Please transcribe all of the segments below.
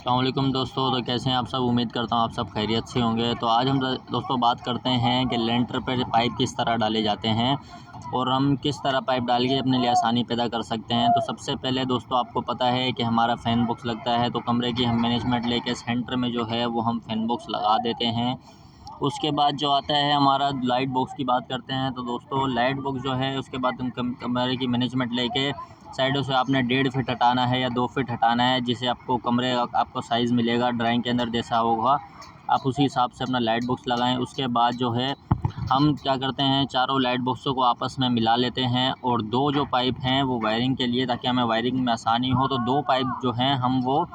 अस्सलाम वालेकुम दोस्तों। तो कैसे हैं आप सब? उम्मीद करता हूँ आप सब खैरियत से होंगे। तो आज हम दोस्तों बात करते हैं कि लेंटर पर पाइप किस तरह डाले जाते हैं और हम किस तरह पाइप डाल के अपने लिए आसानी पैदा कर सकते हैं। तो सबसे पहले दोस्तों आपको पता है कि हमारा फ़ैन बॉक्स लगता है, तो कमरे की हम मैनेजमेंट लेके सेंटर में जो है वो हम फ़ैन बॉक्स लगा देते हैं। उसके बाद जो आता है हमारा लाइट बॉक्स की बात करते हैं। तो दोस्तों लाइट बॉक्स जो है उसके बाद हम कमरे की मैनेजमेंट लेके साइडों से आपने 1.5 फीट हटाना है या 2 फीट हटाना है, जिससे आपको कमरे आपको साइज़ मिलेगा ड्राइंग के अंदर जैसा होगा आप उसी हिसाब से अपना लाइट बॉक्स लगाएं। उसके बाद जो है हम क्या करते हैं, चारों लाइट बॉक्सों को आपस में मिला लेते हैं और दो जो पाइप हैं वो वायरिंग के लिए, ताकि हमें वायरिंग में आसानी हो, तो दो पाइप जो हैं हम वो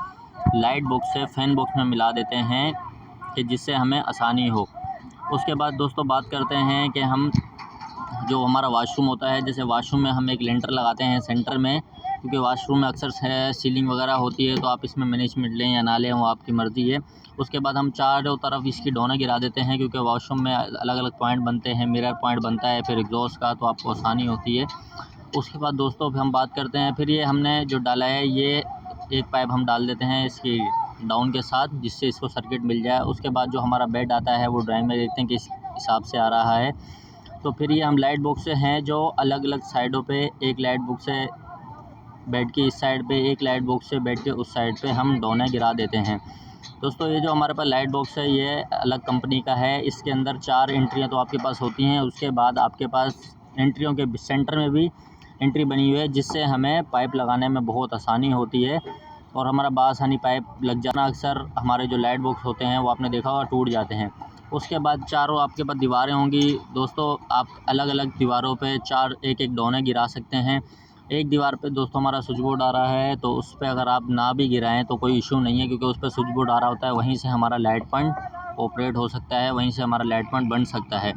लाइट बॉक्स से फ़ैन बॉक्स में मिला देते हैं कि जिससे हमें आसानी हो। उसके बाद दोस्तों बात करते हैं कि हम जो हमारा वाशरूम होता है, जैसे वाशरूम में हम एक लेंटर लगाते हैं सेंटर में, क्योंकि वाशरूम में अक्सर है सीलिंग वगैरह होती है, तो आप इसमें मैनेजमेंट लें या ना लें वो आपकी मर्ज़ी है। उसके बाद हम चारों तरफ इसकी डोना गिरा देते हैं, क्योंकि वाशरूम में अलग अलग पॉइंट बनते हैं, मिरर पॉइंट बनता है फिर एग्जॉस्ट का, तो आपको आसानी होती है। उसके बाद दोस्तों फिर हम बात करते हैं, फिर ये हमने जो डाला है ये एक पाइप हम डाल देते हैं इसकी डाउन के साथ, जिससे इसको सर्किट मिल जाए। उसके बाद जो हमारा बेड आता है वो ड्राइंग में देखते हैं किस हिसाब से आ रहा है। तो फिर ये हम लाइट बॉक्स से हैं जो अलग अलग साइडों पे, एक लाइट बॉक्स से बेड की इस साइड पे, एक लाइट बॉक्स से बेड के उस साइड पे हम डोने गिरा देते हैं। दोस्तों ये जो हमारे पास लाइट बॉक्स है ये अलग कंपनी का है, इसके अंदर 4 एंट्रियाँ तो आपके पास होती हैं। उसके बाद आपके पास एंट्रियों के सेंटर में भी एंट्री बनी हुई है, जिससे हमें पाइप लगाने में बहुत आसानी होती है और हमारा बासानी पाइप लग जाना, अक्सर हमारे जो लाइट बॉक्स होते हैं वो आपने देखा होगा टूट जाते हैं। उसके बाद चारों आपके पास दीवारें होंगी दोस्तों, आप अलग अलग दीवारों पे 4 एक एक डोने गिरा सकते हैं। एक दीवार पे दोस्तों हमारा स्विच बोर्ड आ रहा है, तो उस पे अगर आप ना भी गिराएँ तो कोई इशू नहीं है, क्योंकि उस पे स्विच बोर्ड आ रहा होता है, वहीं से हमारा लाइट पॉइंट ऑपरेट हो सकता है, वहीं से हमारा लाइट पॉइंट बन सकता है।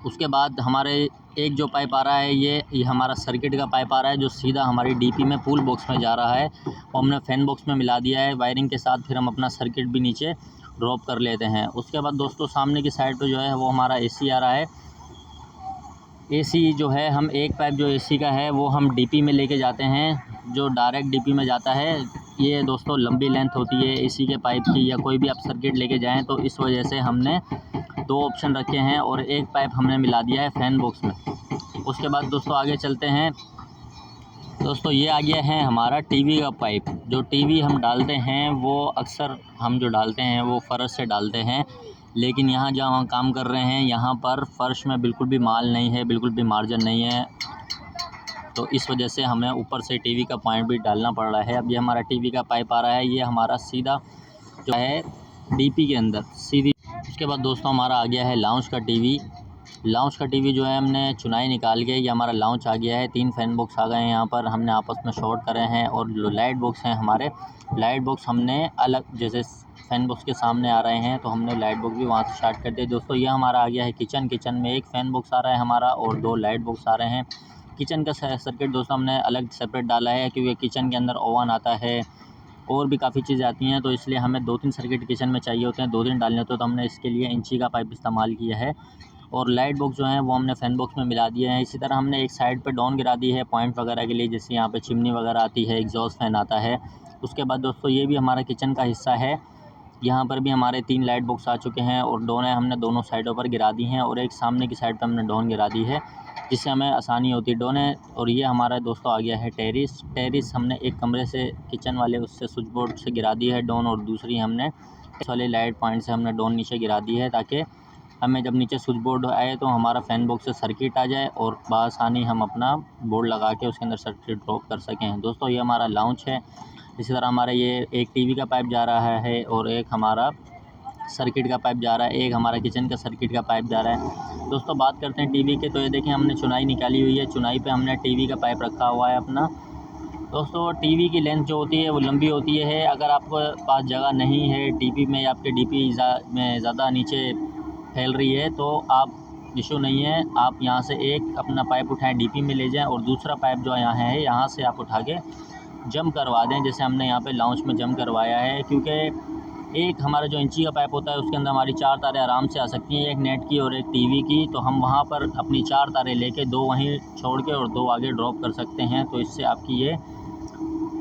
उसके बाद हमारे एक जो पाइप आ रहा है ये हमारा सर्किट का पाइप आ रहा है, जो सीधा हमारी डीपी में पूल बॉक्स में जा रहा है, वो हमने फ़ैन बॉक्स में मिला दिया है वायरिंग के साथ। फिर हम अपना सर्किट भी नीचे ड्रॉप कर लेते हैं। उसके बाद दोस्तों सामने की साइड पे जो है वो हमारा एसी आ रहा है। एसी जो है हम एक पाइप जो एसी का है वो हम डीपी में लेके जाते हैं, जो डायरेक्ट डीपी में जाता है। ये दोस्तों लंबी लेंथ होती है एसी के पाइप की, या कोई भी आप सर्किट लेके जाएँ, तो इस वजह से हमने 2 ऑप्शन रखे हैं और एक पाइप हमने मिला दिया है फ़ैन बॉक्स में। उसके बाद दोस्तों आगे चलते हैं। दोस्तों ये आ गया है हमारा टीवी का पाइप। जो टीवी हम डालते हैं वो अक्सर हम जो डालते हैं वो फ़र्श से डालते हैं, लेकिन यहाँ जहाँ हम काम कर रहे हैं यहाँ पर फ़र्श में बिल्कुल भी माल नहीं है, बिल्कुल भी मार्जिन नहीं है, तो इस वजह से हमें ऊपर से टीवी का पॉइंट भी डालना पड़ रहा है। अब ये हमारा टीवी का पाइप आ रहा है, ये हमारा सीधा जो है डीपी के अंदर सीधी। उसके बाद दोस्तों हमारा आ गया है लाउंज का टीवी। लाउंज का टीवी जो है हमने चुनाई निकाल के ये हमारा लाउंज आ गया है। 3 फ़ैन बॉक्स आ गए हैं यहाँ पर, हमने आपस में शॉर्ट करे हैं। और जो लाइट बॉक्स हैं हमारे, लाइट बॉक्स हमने अलग, जैसे फ़ैन बॉक्स के सामने आ रहे हैं तो हमने लाइट बॉक्स भी वहाँ से स्टार्ट कर दिए। दोस्तों ये हमारा आ गया है किचन। किचन में एक फ़ैन बॉक्स आ रहा है हमारा और 2 लाइट बॉक्स आ रहे हैं। किचन का सर्किट दोस्तों हमने अलग सेपरेट डाला है, क्योंकि किचन के अंदर ओवन आता है और भी काफ़ी चीज़ें आती हैं, तो इसलिए हमें 2-3 सर्किट किचन में चाहिए होते हैं, 2-3 डालने होते हैं, तो हमने इसके लिए इंची का पाइप इस्तेमाल किया है। और लाइट बॉक्स जो है वो हमने फ़ैन बॉक्स में मिला दिए हैं। इसी तरह हमने एक साइड पे डाउन गिरा दी है पॉइंट वगैरह के लिए, जैसे यहाँ पे चिमनी वगैरह आती है, एग्जॉस्ट फ़ैन आता है। उसके बाद दोस्तों ये भी हमारा किचन का हिस्सा है, यहाँ पर भी हमारे 3 लाइट बॉक्स आ चुके हैं और डोनें हमने दोनों साइडों पर गिरा दी हैं और एक सामने की साइड पर हमने डोन गिरा दी है, जिससे हमें आसानी होती है डोनें। और ये हमारा दोस्तों आ गया है टेरिस। टेरिस हमने एक कमरे से किचन वाले उससे स्विच बोर्ड से गिरा दी है डोन, और दूसरी हमने इस वाले लाइट पॉइंट से हमने डोन नीचे गिरा दी है, ताकि हमें जब नीचे स्विच बोर्ड आए तो हमारा फ़ैन बॉक्स से सर्किट आ जाए और बआसानी हम अपना बोर्ड लगा के उसके अंदर सर्किट ड्रॉप कर सकें। दोस्तों ये हमारा लाउंज है। इसी तरह हमारा ये एक टीवी का पाइप जा रहा है और एक हमारा सर्किट का पाइप जा रहा है, एक हमारा किचन का सर्किट का पाइप जा रहा है। दोस्तों बात करते हैं टीवी के, तो ये देखें हमने चुनाई निकाली हुई है, चुनाई पे हमने टीवी का पाइप रखा हुआ है अपना। दोस्तों टीवी की लेंथ जो होती है वो लंबी होती है। अगर आपके पास जगह नहीं है टीवी में, आपके डीपी में ज़्यादा नीचे फैल रही है, तो आप, इशू नहीं है, आप यहाँ से एक अपना पाइप उठाएँ डीपी में ले जाएँ और दूसरा पाइप जो यहाँ है यहाँ से आप उठा के जम करवा दें, जैसे हमने यहाँ पे लाउंज में जम करवाया है। क्योंकि एक हमारा जो इंची का पाइप होता है उसके अंदर हमारी 4 तारें आराम से आ सकती हैं, एक नेट की और एक टीवी की, तो हम वहाँ पर अपनी 4 तारें लेके 2 वहीं छोड़ के और 2 आगे ड्रॉप कर सकते हैं, तो इससे आपकी ये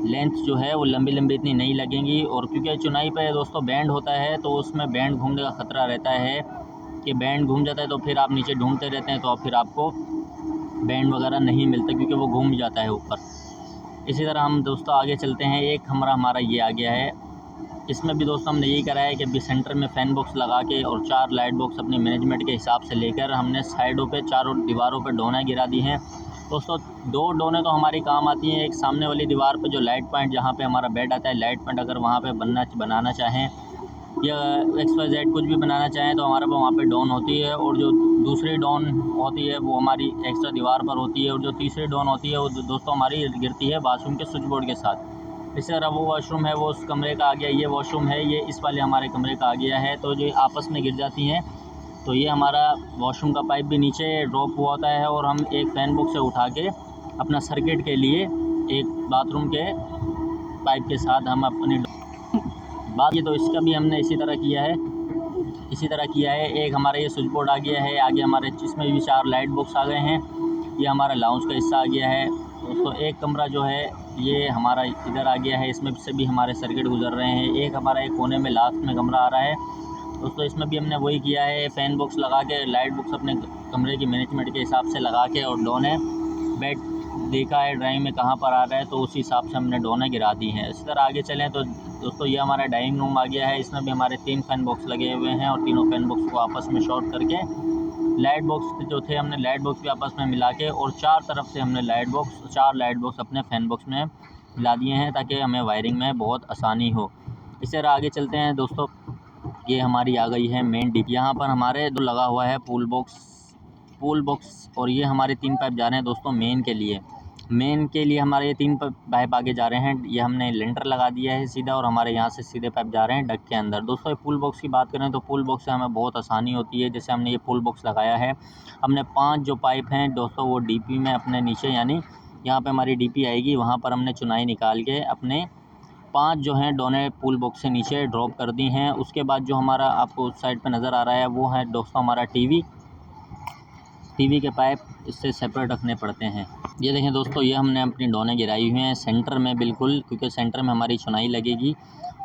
लेंथ जो है वो लंबी लंबी इतनी नहीं लगेंगी। और क्योंकि चुनाई पे दोस्तों बैंड होता है तो उसमें बैंड घूमने का ख़तरा रहता है कि बैंड घूम जाता है तो फिर आप नीचे ढूंढते रहते हैं तो फिर आपको बैंड वगैरह नहीं मिलता क्योंकि वो घूम जाता है ऊपर। इसी तरह हम दोस्तों आगे चलते हैं। एक कमरा हमारा ये आ गया है, इसमें भी दोस्तों हमने यही करा है कि अभी सेंटर में फ़ैन बॉक्स लगा के और 4 लाइट बॉक्स अपनी मैनेजमेंट के हिसाब से लेकर हमने साइडों पे चारों दीवारों पे डोनें गिरा दी हैं। दोस्तों 2 डोनें तो हमारी काम आती हैं। एक सामने वाली दीवार पे जो लाइट पॉइंट जहाँ पे हमारा बेड आता है, लाइट पॉइंट अगर वहाँ पे बनाना चाहें या XYZ कुछ भी बनाना चाहें तो हमारे पास वहाँ पे डोन होती है। और जो दूसरी डोन होती है वो हमारी एक्स्ट्रा दीवार पर होती है। और जो तीसरी डोन होती है वो दोस्तों हमारी गिरती है बाथरूम के स्विच बोर्ड के साथ। इसी तरह वो वॉशरूम है वो उस कमरे का आ गया, ये वॉशरूम है ये इस वाले हमारे कमरे का आ गया है। तो जो आपस में गिर जाती हैं तो ये हमारा वॉशरूम का पाइप भी नीचे ड्रॉप हुआ होता है और हम एक फ़ैन बॉक्स से उठा के अपना सर्किट के लिए एक बाथरूम के पाइप के साथ हम अपनी बात की तो इसका भी हमने इसी तरह किया है। एक हमारा ये स्विच बोर्ड आ गया है, आगे हमारे इसमें भी 4 लाइट बॉक्स आ गए हैं। ये हमारा लाउंज का हिस्सा आ गया है दोस्तों। एक कमरा जो है ये हमारा इधर आ गया है, इसमें से भी हमारे सर्किट गुजर रहे हैं। एक हमारा एक कोने में लास्ट में कमरा आ रहा है दोस्तों, इसमें भी हमने वही किया है, फ़ैन बॉक्स लगा के लाइट बॉक्स अपने कमरे की मैनेजमेंट के हिसाब से लगा के और डोने बेड देखा है ड्राइंग में कहाँ पर आ रहा है तो उसी हिसाब से हमने डोने गिरा दी हैं। इसी तरह आगे चलें तो दोस्तों ये हमारा डाइनिंग रूम आ गया है, इसमें भी हमारे 3 फ़ैन बॉक्स लगे हुए हैं और तीनों फ़ैन बॉक्स को आपस में शॉर्ट करके लाइट बॉक्स जो थे हमने लाइट बॉक्स भी आपस में मिला के और 4 तरफ से हमने 4 लाइट बॉक्स अपने फ़ैन बॉक्स में मिला दिए हैं ताकि हमें वायरिंग में बहुत आसानी हो। इसी तरह आगे चलते हैं दोस्तों। ये हमारी आ गई है मेन डिप, यहाँ पर हमारे 2 लगा हुआ है पूल बॉक्स और ये हमारे 3 पाइप जा रहे हैं दोस्तों मेन के लिए हमारे ये 3 पाइप आगे जा रहे हैं। ये हमने लेंटर लगा दिया है सीधा और हमारे यहाँ से सीधे पाइप जा रहे हैं डक के अंदर। दोस्तों ये पूल बॉक्स की बात करें तो पूल बॉक्स से हमें बहुत आसानी होती है। जैसे हमने ये पूल बॉक्स लगाया है, हमने 5 जो पाइप हैं दोस्तों वो डीपी में अपने नीचे यानी यहाँ पे हमारी डीपी आएगी वहाँ पर हमने चुनाई निकाल के अपने 5 जो हैं डोने पूल बॉक्स से नीचे ड्रॉप कर दी हैं। उसके बाद जो हमारा आपको उस साइड पे नज़र आ रहा है वो है दोस्तों हमारा टीवी के पाइप इससे सेपरेट रखने पड़ते हैं। ये देखें दोस्तों, ये हमने अपनी डोने गिराई हुई हैं सेंटर में बिल्कुल, क्योंकि सेंटर में हमारी चुनाई लगेगी।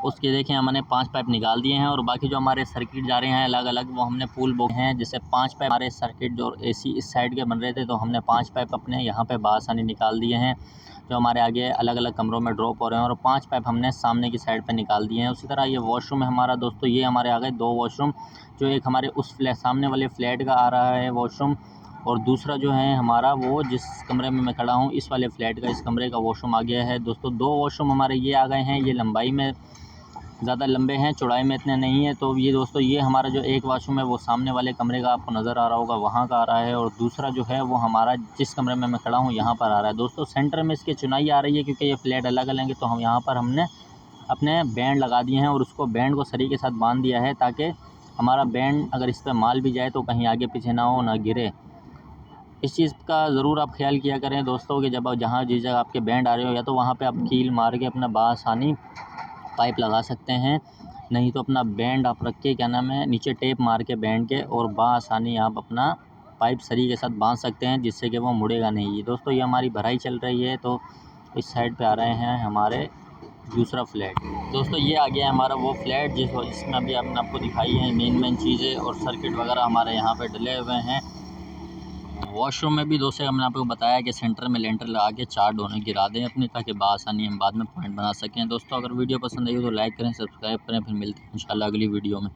उसके देखें हमने 5 पाइप निकाल दिए हैं और बाकी जो हमारे सर्किट जा रहे हैं अलग अलग वो हमने पूल बॉक्स हैं। जैसे 5 पाइप हमारे सर्किट जो AC इस साइड के बन रहे थे तो हमने 5 पाइप अपने यहाँ पे बआसानी निकाल दिए हैं जो हमारे आगे अलग अलग कमरों में ड्रॉप हो रहे हैं और 5 पाइप हमने सामने की साइड पे निकाल दिए हैं। उसी तरह ये वॉशरूम है हमारा दोस्तों, ये हमारे आ गए 2 वॉशरूम, जो एक हमारे उस सामने वाले फ्लैट का आ रहा है वॉशरूम और दूसरा जो है हमारा वो जिस कमरे में मैं खड़ा हूँ इस वाले फ्लैट का इस कमरे का वॉशरूम आ गया है दोस्तों। 2 वॉशरूम हमारे ये आ गए हैं, ये लंबाई में ज़्यादा लंबे हैं, चौड़ाई में इतने नहीं है। तो ये दोस्तों ये हमारा जो एक वॉशरूम है वो सामने वाले कमरे का आपको नज़र आ रहा होगा वहाँ का आ रहा है और दूसरा जो है वो हमारा जिस कमरे में मैं खड़ा हूँ यहाँ पर आ रहा है दोस्तों। सेंटर में इसकी चुनाई आ रही है क्योंकि ये फ्लैट अलग अलग हैं तो हम यहाँ पर हमने अपने बैंड लगा दिए हैं और उसको बैंड को सरी के साथ बांध दिया है ताकि हमारा बैंड अगर इस पर माल भी जाए तो कहीं आगे पीछे ना हो, ना गिरे। इस चीज़ का ज़रूर आप ख्याल किया करें दोस्तों कि जब आप जहाँ जिस जगह आपके बैंड आ रहे हो या तो वहाँ पे आप कील मार के अपना बआसानी पाइप लगा सकते हैं, नहीं तो अपना बैंड आप रख के क्या नाम है नीचे टेप मार के बैंड के और बआसानी आप अपना पाइप सरी के साथ बांध सकते हैं जिससे कि वो मुड़ेगा नहीं। ये दोस्तों ये हमारी भराई चल रही है तो इस साइड पे आ रहे हैं हमारे दूसरा फ्लैट। दोस्तों ये आ गया है हमारा वो फ्लैट जिसमें अभी हमने आपको दिखाई है मेन चीज़ें और सर्किट वगैरह हमारे यहाँ पे डले हुए हैं। वॉशरूम में भी दोस्तों हमने आपको बताया कि सेंटर में लेंटर लगा के 4 डोने गिरा दें अपनी ताकि बआसानी हम बाद में पॉइंट बना सकें। दोस्तों अगर वीडियो पसंद आई हो तो लाइक करें, सब्सक्राइब करें, फिर मिलते हैं इंशाल्लाह अगली वीडियो में।